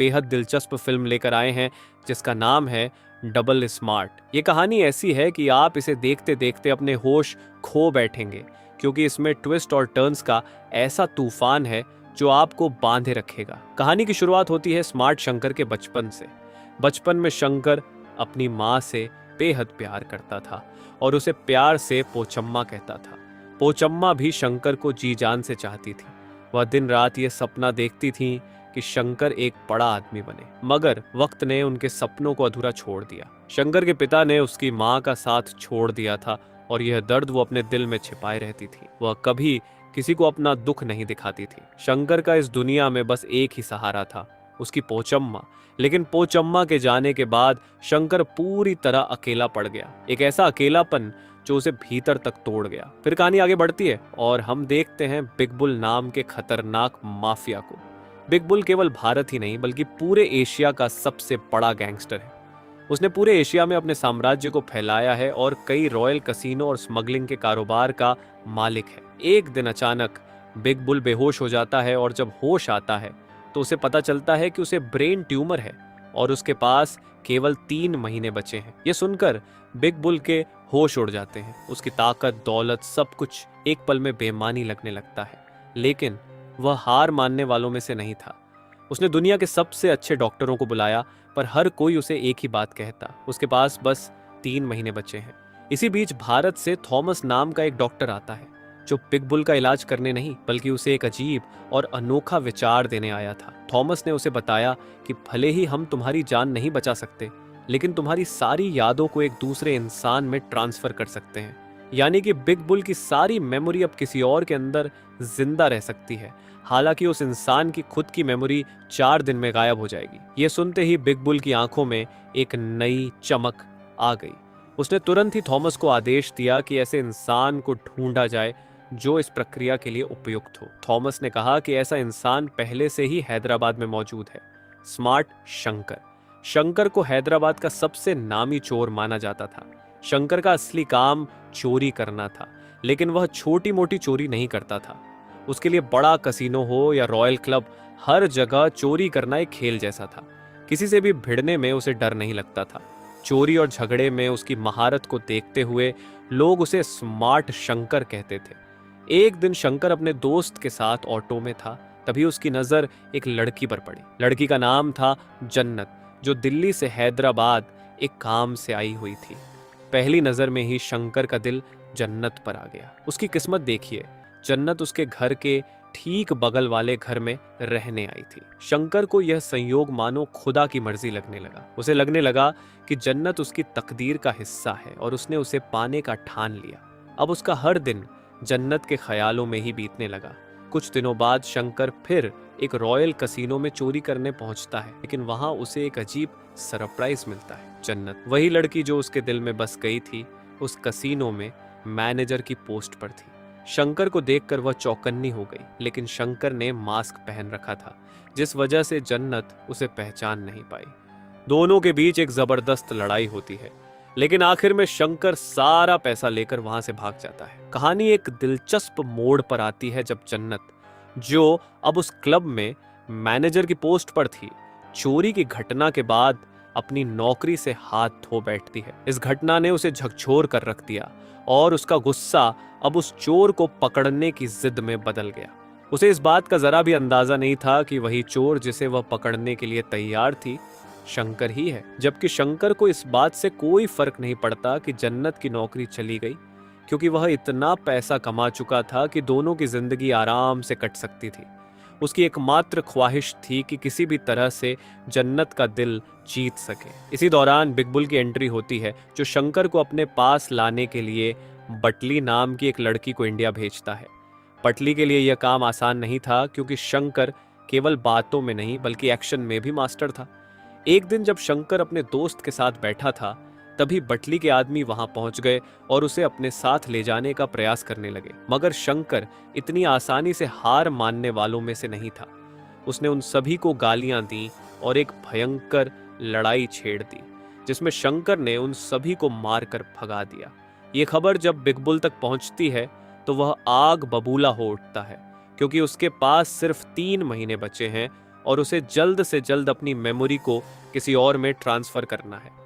बेहद दिलचस्प फिल्म लेकर आए हैं जिसका नाम है डबल स्मार्ट। ये कहानी ऐसी है कि आप इसे देखते देखते अपने होश खो बैठेंगे, क्योंकि इसमें ट्विस्ट और टर्न्स का ऐसा तूफान है जो आपको बांधे रखेगा। कहानी की शुरुआत होती है स्मार्ट शंकर के बचपन से। बचपन में शंकर अपनी माँ से बेहद प्यार करता था और उसे प्यार से पोचम्मा कहता था। पोचम्मा भी शंकर को जी जान से चाहती थी। वह दिन रात ये सपना देखती थी कि शंकर एक बड़ा आदमी बने, मगर वक्त ने उनके सपनों को अधूरा छोड़ दिया। शंकर के पिता ने उसकी माँ का साथ छोड़ दिया था और यह दर्द वो अपने दिल में छिपाए रहती थी। वह कभी किसी को अपना दुख नहीं दिखाती थी। शंकर का इस दुनिया में बस एक ही सहारा था, उसकी पोचम्मा। लेकिन पोचम्मा के जाने के बाद शंकर पूरी तरह अकेला पड़ गया, एक ऐसा अकेलापन जो उसे भीतर तक तोड़ गया। फिर कहानी आगे बढ़ती है और हम देखते हैं बिग बुल नाम के खतरनाक माफिया को। बिग बुल केवल भारत ही नहीं बल्कि पूरे एशिया का सबसे बड़ा गैंगस्टर है। उसने पूरे एशिया में अपने साम्राज्य को फैलाया है और कई रॉयल कसिनो और स्मगलिंग के कारोबार का मालिक है। एक दिन अचानक बिग बुल बेहोश हो जाता है और जब होश आता है तो उसे पता चलता है कि उसे ब्रेन ट्यूमर है और उसके पास केवल 3 महीने बचे हैं। ये सुनकर बिग बुल के होश उड़ जाते हैं। उसकी ताकत, दौलत, सब कुछ एक पल में बेमानी लगने लगता है। लेकिन वह हार मानने वालों में से नहीं था। उसने दुनिया के सबसे अच्छे डॉक्टरों को बुलाया, पर हर कोई उसे एक ही बात कहता, उसके पास बस 3 महीने बचे हैं। इसी बीच भारत से थॉमस नाम का एक डॉक्टर आता है, जो बिग बुल का इलाज करने नहीं बल्कि उसे एक अजीब और अनोखा विचार देने आया था। थॉमस ने उसे बताया कि भले ही हम तुम्हारी जान नहीं बचा सकते, लेकिन तुम्हारी सारी यादों को एक दूसरे इंसान में ट्रांसफर कर सकते हैं। यानी कि बिग बुल की सारी मेमोरी अब किसी और के अंदर जिंदा रह सकती है। हालांकि उस इंसान की खुद की मेमोरी 4 दिन में गायब हो जाएगी। ये सुनते ही बिग बुल की आंखों में एक नई चमक आ गई। उसने तुरंत ही थॉमस को आदेश दिया कि ऐसे इंसान को ढूंढा जाए जो इस प्रक्रिया के लिए उपयुक्त हो। थॉमस ने कहा कि ऐसा इंसान पहले से ही हैदराबाद में मौजूद है, स्मार्ट शंकर। शंकर को हैदराबाद का सबसे नामी चोर माना जाता था। शंकर का असली काम चोरी करना था, लेकिन वह छोटी मोटी चोरी नहीं करता था। उसके लिए बड़ा कसिनो हो या रॉयल क्लब, हर जगह चोरी करना एक खेल जैसा था। किसी से भी भिड़ने में उसे डर नहीं लगता था। चोरी और झगड़े में उसकी महारत को देखते हुए लोग उसे स्मार्ट शंकर कहते थे। एक दिन शंकर अपने दोस्त के साथ ऑटो में था, तभी उसकी नजर एक लड़की पर पड़ी। लड़की का नाम था जन्नत, जो दिल्ली से हैदराबाद एक काम से आई हुई थी। पहली नजर में ही शंकर का दिल जन्नत पर आ गया। उसकी किस्मत देखिए, जन्नत उसके घर के ठीक बगल वाले घर में रहने आई थी। शंकर को यह संयोग मानो खुदा की मर्जी लगने लगा। उसे लगने लगा कि जन्नत उसकी तकदीर का हिस्सा है और उसने उसे पाने का ठान लिया। अब उसका हर दिन जन्नत के ख्यालों में ही बीतने लगा। कुछ दिनों बाद शंकर फिर एक रॉयल कसिनो में चोरी करने पहुंचता है, लेकिन वहां उसे एक अजीब सरप्राइज मिलता है। जन्नत, वही लड़की जो उसके दिल में बस गई थी, उस कसिनो में मैनेजर की पोस्ट पर थी। शंकर को देखकर वह चौकन्नी हो गई, लेकिन शंकर ने मास्क पहन रखा था, जिस वजह से जन्नत उसे पहचान नहीं पाई। दोनों के बीच एक जबरदस्त लड़ाई होती है, लेकिन आखिर में शंकर सारा पैसा लेकर वहां से भाग जाता है। कहानी एक दिलचस्प मोड़ पर आती है जब जन्नत, जो अब उस क्लब में मैनेजर की पोस्ट पर थी, चोरी की घटना के बाद अपनी नौकरी से हाथ धो बैठती है। इस घटना ने उसे झकझोर कर रख दिया और उसका गुस्सा अब उस चोर को पकड़ने की जिद में बदल गया। उसे इस बात का जरा भी अंदाजा नहीं था कि वही चोर जिसे वह पकड़ने के लिए तैयार थी, शंकर ही है। जबकि शंकर को इस बात से कोई फर्क नहीं पड़ता कि जन्नत की नौकरी चली गई, क्योंकि वह इतना पैसा कमा चुका था कि दोनों की जिंदगी आराम से कट सकती थी। उसकी एकमात्र ख्वाहिश थी कि किसी भी तरह से जन्नत का दिल जीत सके। इसी दौरान बिग बुल की एंट्री होती है, जो शंकर को अपने पास लाने के लिए बटली नाम की एक लड़की को इंडिया भेजता है। बटली के लिए यह काम आसान नहीं था, क्योंकि शंकर केवल बातों में नहीं बल्कि एक्शन में भी मास्टर था। एक दिन जब शंकर अपने दोस्त के साथ बैठा था, तभी बटली के आदमी वहां पहुंच गए और उसे अपने साथ ले जाने का प्रयास करने लगे। मगर शंकर इतनी आसानी से हार मानने वालों में से नहीं था। उसने उन सभी को गालियां दी और एक भयंकर लड़ाई छेड़ दी, जिसमें शंकर ने उन सभी को मारकर भगा दिया। ये खबर जब बिग बुल तक पहुंचती है तो वह आग बबूला हो उठता है, क्योंकि उसके पास सिर्फ 3 महीने बचे हैं और उसे जल्द से जल्द अपनी मेमोरी को किसी और में ट्रांसफर करना है।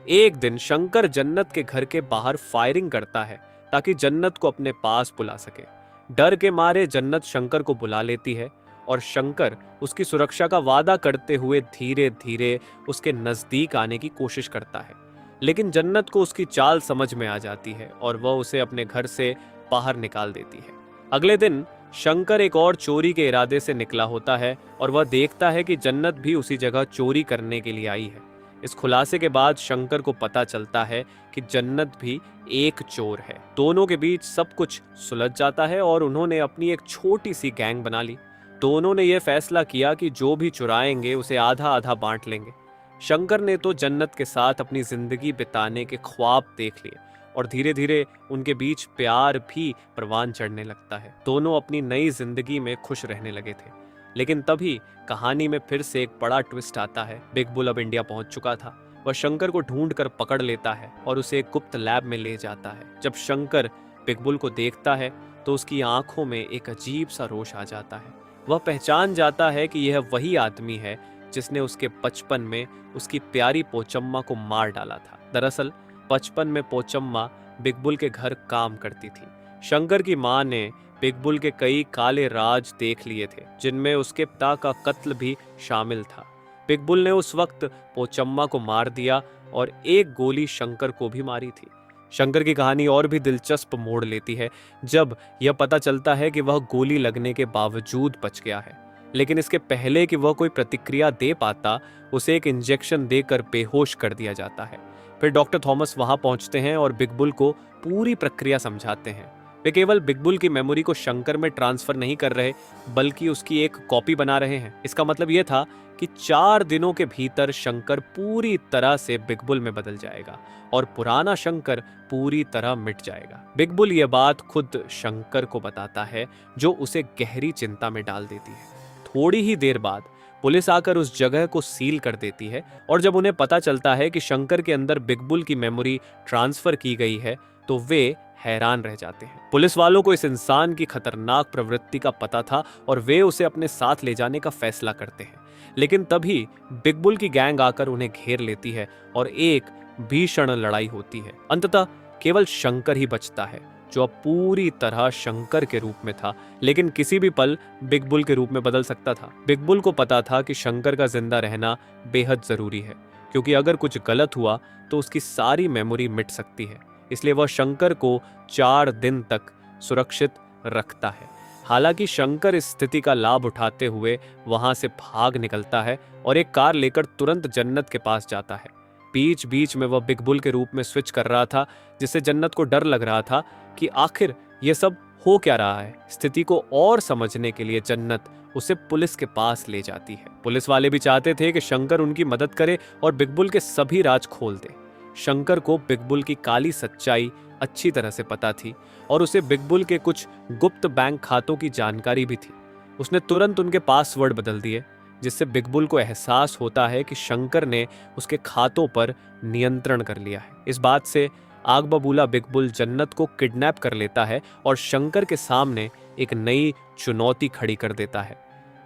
एक दिन शंकर जन्नत के घर के बाहर फायरिंग करता है ताकि जन्नत को अपने पास बुला सके। डर के मारे जन्नत शंकर को बुला लेती है और शंकर उसकी सुरक्षा का वादा करते हुए धीरे धीरे उसके नजदीक आने की कोशिश करता है, लेकिन जन्नत को उसकी चाल समझ में आ जाती है और वह उसे अपने घर से बाहर निकाल देती है। अगले दिन शंकर एक और चोरी के इरादे से निकला होता है और वह देखता है कि जन्नत भी उसी जगह चोरी करने के लिए आई है। इस खुलासे के बाद शंकर को पता चलता है कि जन्नत भी एक चोर है। दोनों के बीच सब कुछ सुलझ जाता है और उन्होंने अपनी एक छोटी सी गैंग बना ली। दोनों ने यह फैसला किया कि जो भी चुराएंगे उसे आधा आधा बांट लेंगे। शंकर ने तो जन्नत के साथ अपनी जिंदगी बिताने के ख्वाब देख लिए और धीरे धीरे उनके बीच प्यार भी परवान चढ़ने लगता है। दोनों अपनी नई जिंदगी में खुश रहने लगे थे। लेकिन तभी कहानी में फिर से एक बड़ा ट्विस्ट आता है। बिग बुल अब इंडिया पहुंच चुका था। वह शंकर को ढूंढ कर पकड़ लेता है और उसे एक गुप्त लैब में ले जाता है। जब शंकर बिग बुल को देखता है तो उसकी आंखों में एक अजीब सा रोष आ जाता है। वह पहचान जाता है कि यह वही आदमी है जिसने उसके बचपन में उसकी प्यारी पोचम्मा को मार डाला था। दरअसल बचपन में पोचम्मा बिग बुल के घर काम करती थी। शंकर की मां ने बिग बुल के कई काले राज देख लिए थे, जिनमें उसके पिता का कत्ल भी शामिल था। बिग बुल ने उस वक्त पोचम्मा को मार दिया और एक गोली शंकर को भी मारी थी। शंकर की कहानी और भी दिलचस्प मोड़ लेती है जब यह पता चलता है कि वह गोली लगने के बावजूद बच गया है। लेकिन इसके पहले कि वह कोई प्रतिक्रिया दे पाता, उसे एक इंजेक्शन देकर बेहोश कर दिया जाता है। फिर डॉक्टर थॉमस वहां पहुंचते हैं और बिग बुल को पूरी प्रक्रिया समझाते हैं। वे केवल बिग बुल की मेमोरी को शंकर में ट्रांसफर नहीं कर रहे, बल्कि उसकी एक कॉपी बना रहे हैं। इसका मतलब यह था कि 4 दिनों के भीतर शंकर पूरी तरह से बिग बुल में बदल जाएगा और पुराना शंकर पूरी तरह मिट जाएगा। बिग बुल यह बात खुद शंकर को बताता है, जो उसे गहरी चिंता में डाल देती है। थोड़ी ही देर बाद पुलिस आकर उस जगह को सील कर देती है और जब उन्हें पता चलता है कि शंकर के अंदर बिग बुल की मेमोरी ट्रांसफर की गई है तो वे हैरान रह जाते हैं। पुलिस वालों को इस इंसान की खतरनाक प्रवृत्ति का पता था और वे उसे अपने साथ ले जाने का फैसला करते हैं। लेकिन तभी बिग बुल की गैंग आकर उन्हें घेर लेती है और एक भीषण लड़ाई होती है। अंततः केवल शंकर ही बचता है, जो अब पूरी तरह शंकर के रूप में था, लेकिन किसी भी पल बिग बुल के रूप में बदल सकता था। बिग बुल को पता था कि शंकर का जिंदा रहना बेहद जरूरी है, क्योंकि अगर कुछ गलत हुआ तो उसकी सारी मेमोरी मिट सकती है। इसलिए वह शंकर को 4 दिन तक सुरक्षित रखता है। हालांकि शंकर इस स्थिति का लाभ उठाते हुए वहां से भाग निकलता है और एक कार लेकर तुरंत जन्नत के पास जाता है। बीच बीच में वह बिग बुल के रूप में स्विच कर रहा था, जिससे जन्नत को डर लग रहा था कि आखिर ये सब हो क्या रहा है। स्थिति को और समझने के लिए जन्नत उसे पुलिस के पास ले जाती है। पुलिस वाले भी चाहते थे कि शंकर उनकी मदद करे और बिग बुल के सभी राज खोल दे। शंकर को बिग बुल की काली सच्चाई अच्छी तरह से पता थी और उसे बिग बुल के कुछ गुप्त बैंक खातों की जानकारी भी थी। उसने तुरंत उनके पासवर्ड बदल दिए, जिससे बिग बुल को एहसास होता है कि शंकर ने उसके खातों पर नियंत्रण कर लिया है। इस बात से आग बबूला बिग बुल जन्नत को किडनैप कर लेता है और शंकर के सामने एक नई चुनौती खड़ी कर देता है।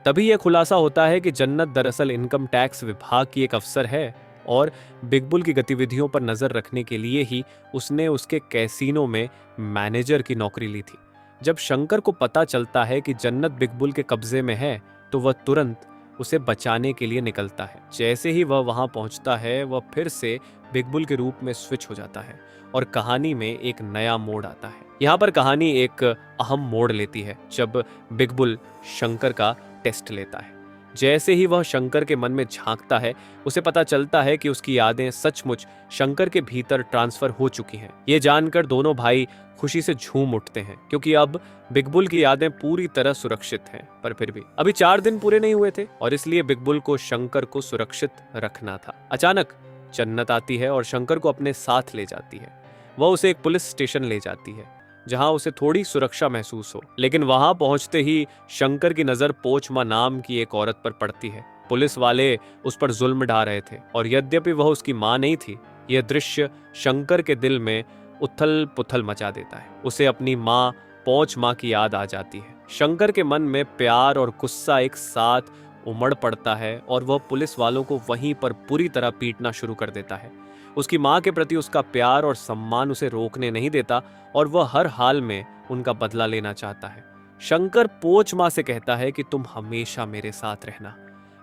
तभी यह खुलासा होता है कि जन्नत दरअसल इनकम टैक्स विभाग की एक अफसर है और बिग बुल की गतिविधियों पर नजर रखने के लिए ही उसने उसके कैसीनो में मैनेजर की नौकरी ली थी। जब शंकर को पता चलता है कि जन्नत बिग बुल के कब्जे में है तो वह तुरंत उसे बचाने के लिए निकलता है। जैसे ही वह वहां पहुंचता है, वह फिर से बिग बुल के रूप में स्विच हो जाता है और कहानी में एक नया मोड़ आता है। यहाँ पर कहानी एक अहम मोड़ लेती है जब बिग बुल शंकर का टेस्ट लेता है। जैसे ही वह शंकर के मन में झांकता है, उसे पता चलता है कि उसकी यादें सचमुच शंकर के भीतर ट्रांसफर हो चुकी हैं। ये जानकर दोनों भाई खुशी से झूम उठते हैं, क्योंकि अब बिग बुल की यादें पूरी तरह सुरक्षित हैं। पर फिर भी अभी 4 दिन पूरे नहीं हुए थे और इसलिए बिग बुल को शंकर को सुरक्षित रखना था। अचानक जन्नत आती है और शंकर को अपने साथ ले जाती है। वह उसे एक पुलिस स्टेशन ले जाती है जहां उसे थोड़ी सुरक्षा महसूस हो। लेकिन वहां पहुंचते ही शंकर की नजर पोचमा नाम की एक औरत पर पड़ती है। पुलिस वाले उस पर जुल्म ढा रहे थे और यद्यपि वह उसकी मां नहीं थी, यह दृश्य शंकर के दिल में उथल पुथल मचा देता है। उसे अपनी मां पोचमा की याद आ जाती है। शंकर के मन में प्यार और गुस्सा एक साथ उमड़ पड़ता है और वह पुलिस वालों को वहीं पर बुरी तरह पीटना शुरू कर देता है। उसकी माँ के प्रति उसका प्यार और सम्मान उसे रोकने नहीं देता और वह हर हाल में उनका बदला लेना चाहता है। शंकर पोच माँ से कहता है कि तुम हमेशा मेरे साथ रहना,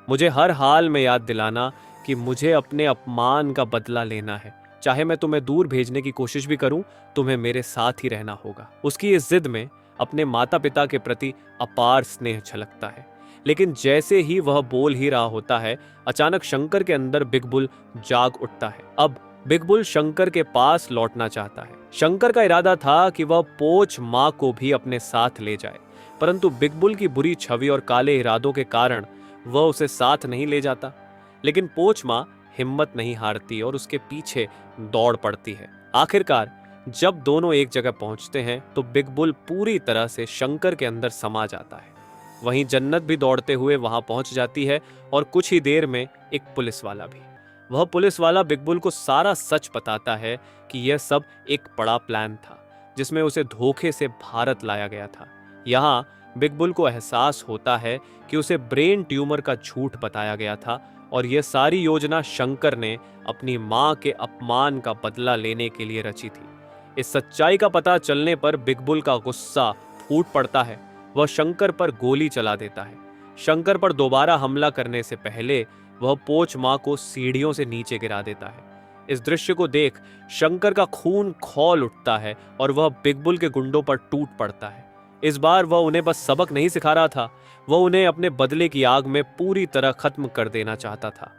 मुझे हर हाल में याद दिलाना कि मुझे अपने अपमान का बदला लेना है। चाहे मैं तुम्हें दूर भेजने की कोशिश भी करूं, तुम्हें मेरे साथ ही रहना होगा। उसकी इस जिद में अपने माता पिता के प्रति अपार स्नेह झलकता है। लेकिन जैसे ही वह बोल ही रहा होता है, अचानक शंकर के अंदर बिग बुल जाग उठता है। अब बिग बुल शंकर के पास लौटना चाहता है। शंकर का इरादा था कि वह पोच माँ को भी अपने साथ ले जाए, परंतु बिग बुल की बुरी छवि और काले इरादों के कारण वह उसे साथ नहीं ले जाता। लेकिन पोच माँ हिम्मत नहीं हारती और उसके पीछे दौड़ पड़ती है। आखिरकार जब दोनों एक जगह पहुंचते हैं तो बिग बुल पूरी तरह से शंकर के अंदर समा जाता है। वहीं जन्नत भी दौड़ते हुए वहां पहुंच जाती है और कुछ ही देर में एक पुलिस वाला भी। वह पुलिस वाला बिग बुल को सारा सच बताता है कि यह सब एक बड़ा प्लान था जिसमें उसे धोखे से भारत लाया गया था। यहाँ बिग बुल को एहसास होता है कि उसे ब्रेन ट्यूमर का झूठ बताया गया था और यह सारी योजना शंकर ने अपनी मां के अपमान का बदला लेने के लिए रची थी। इस सच्चाई का पता चलने पर बिग बुल का गुस्सा फूट पड़ता है। वह शंकर पर गोली चला देता है। शंकर पर दोबारा हमला करने से पहले वह पोच मां को सीढ़ियों से नीचे गिरा देता है। इस दृश्य को देख शंकर का खून खौल उठता है और वह बिग बुल के गुंडों पर टूट पड़ता है। इस बार वह उन्हें बस सबक नहीं सिखा रहा था, वह उन्हें अपने बदले की आग में पूरी तरह खत्म कर देना चाहता था।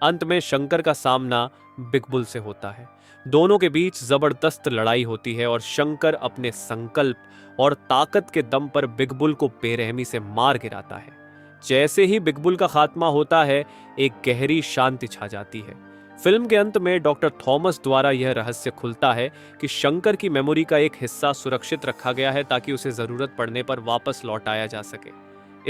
अंत में शंकर का सामना बिग बुल से होता है। दोनों के बीच जबरदस्त लड़ाई होती है और शंकर अपने संकल्प और ताकत के दम पर बिग बुल को बेरहमी से मार गिराता है। जैसे ही बिग बुल का खात्मा होता है, एक गहरी शांति छा जाती है। फिल्म के अंत में डॉक्टर थॉमस द्वारा यह रहस्य खुलता है कि शंकर की मेमोरी का एक हिस्सा सुरक्षित रखा गया है ताकि उसे जरूरत पड़ने पर वापस लौटाया जा सके।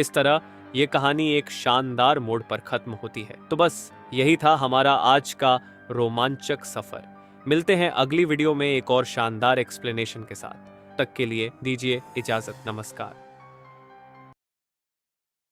इस तरह यह कहानी एक शानदार मोड़ पर खत्म होती है। तो बस यही था हमारा आज का रोमांचक सफर। मिलते हैं अगली वीडियो में एक और शानदार एक्सप्लेनेशन के साथ। तक के लिए दीजिए इजाजत। नमस्कार।